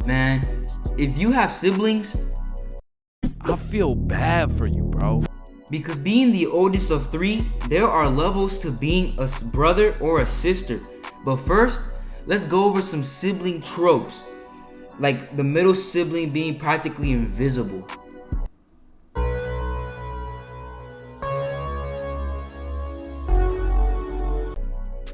Man, if you have siblings, I feel bad for you, bro. because being the oldest of three, there are levels to being a brother or a sister. But first, let's go over some sibling tropes, like the middle sibling being practically invisible.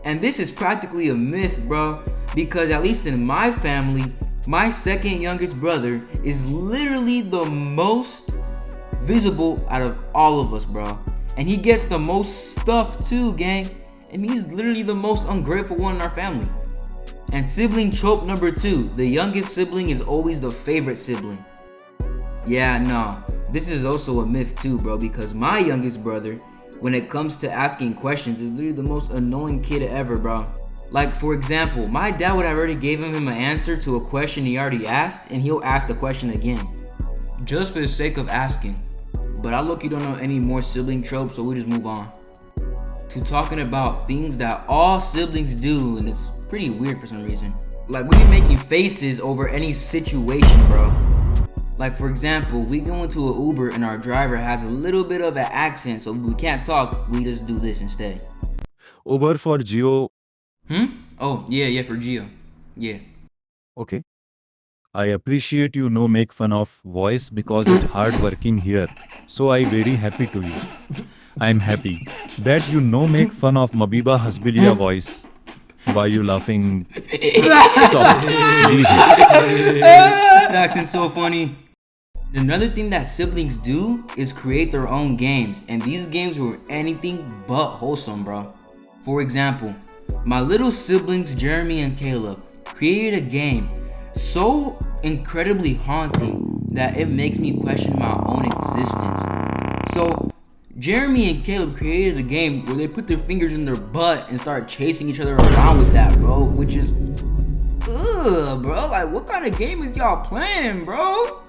And this is practically a myth, bro, because at least in my family, my second youngest brother is literally the most visible out of all of us, bro. And he gets the most stuff too, gang. And he's literally the most ungrateful one in our family. And sibling trope number 2, the youngest sibling is always the favorite sibling. Yeah, no, this is also a myth too, bro, because my youngest brother, when it comes to asking questions, is literally the most annoying kid ever, bro. Like, for example, my dad would have already given him an answer to a question he already asked, and he'll ask the question again, just for the sake of asking. But I look, you don't know any more sibling tropes, so we'll just move on to talking about things that all siblings do, and it's pretty weird for some reason. Like, we be making faces over any situation, bro. Like, for example, we go into an Uber and our driver has a little bit of an accent, so we can't talk, we just do this instead. Uber for Geo. Oh, yeah, for Gio. Yeah. Okay. I appreciate you no make fun of voice because it's hard working here. So I very happy to you. I'm happy that you no make fun of Mabiba Hasbilia voice. Why you laughing? Stop. Leave it. That accent's so funny. Another thing that siblings do is create their own games, and these games were anything but wholesome, bro. For example, my little siblings Jeremy and Caleb created a game so incredibly haunting that it makes me question my own existence. So Jeremy and Caleb created a game where they put their fingers in their butt and start chasing each other around with that, bro, which is bro, like, what kind of game is y'all playing, bro?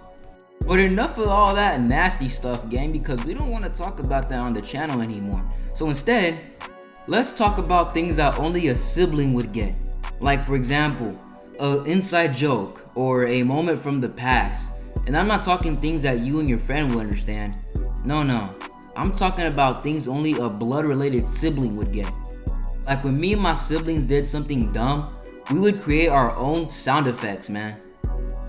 But enough of all that nasty stuff, gang, because we don't want to talk about that on the channel anymore. So instead, let's talk about things that only a sibling would get. Like, for example, an inside joke or a moment from the past. And I'm not talking things that you and your friend will understand. No. I'm talking about things only a blood-related sibling would get. Like, when me and my siblings did something dumb, we would create our own sound effects, man.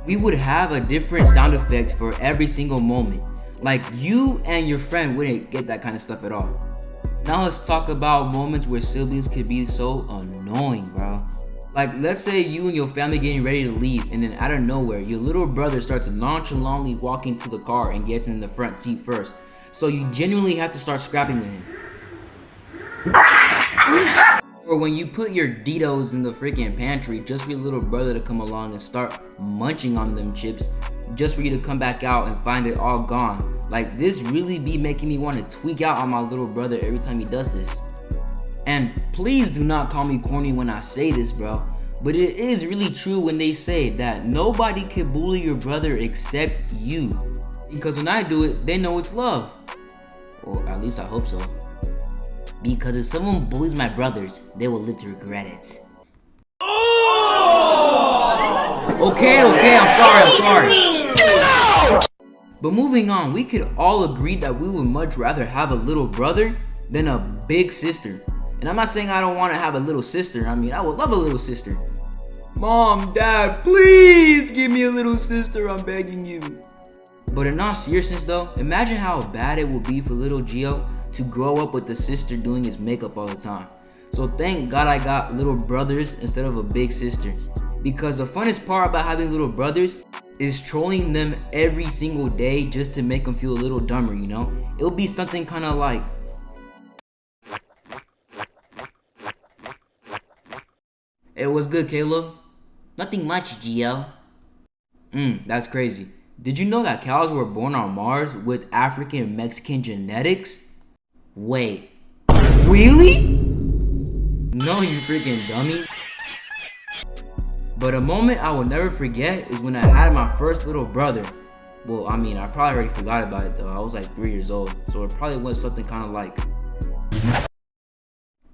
We would have a different sound effect for every single moment. Like, you and your friend wouldn't get that kind of stuff at all. Now let's talk about moments where siblings could be so annoying, bro. Like, let's say you and your family getting ready to leave, and then out of nowhere, your little brother starts nonchalantly walking to the car and gets in the front seat first. So you genuinely have to start scrapping with him. Or when you put your Ditos in the freaking pantry just for your little brother to come along and start munching on them chips, just for you to come back out and find it all gone. Like, this really be making me want to tweak out on my little brother every time he does this. And please do not call me corny when I say this, bro, but it is really true when they say that nobody can bully your brother except you. Because when I do it, they know it's love. Or at least I hope so. Because if someone bullies my brothers, they will live to regret it. Okay, I'm sorry. But moving on, we could all agree that we would much rather have a little brother than a big sister. And I'm not saying I don't want to have a little sister. I mean, I would love a little sister. Mom, Dad, please give me a little sister, I'm begging you. But in all seriousness though, imagine how bad it would be for little Gio to grow up with a sister doing his makeup all the time. So thank God I got little brothers instead of a big sister. Because the funnest part about having little brothers is trolling them every single day just to make them feel a little dumber, you know? It'll be something kind of like, "It was good, Caleb." "Nothing much, Gio." That's crazy. Did you know that cows were born on Mars with African and Mexican genetics? Wait, really? No, you freaking dummy. But a moment I will never forget is when I had my first little brother. Well, I mean, I probably already forgot about it though. I was like 3 years old, so it probably was something kind of like,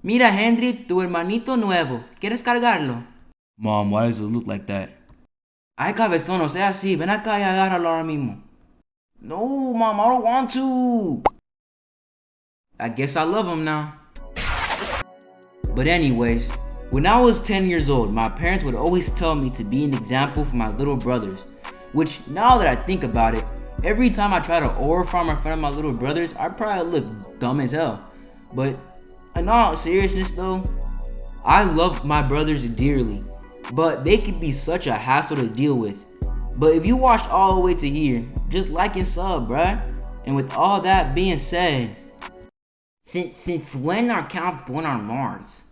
"Mira, Henry, tu hermanito nuevo. ¿Quieres cargarlo?" "Mom, why does it look like that?" Ay, cabezón, no sea así. Ven acá y agárralo ahora mismo. No, mom, I don't want to. I guess I love him now. But anyways, when I was 10 years old, my parents would always tell me to be an example for my little brothers. Which, now that I think about it, every time I try to oral farm in front of my little brothers, I probably look dumb as hell. But in all seriousness though, I love my brothers dearly, but they can be such a hassle to deal with. But if you watched all the way to here, just like and sub, bruh. And with all that being said, since when are cows born on Mars?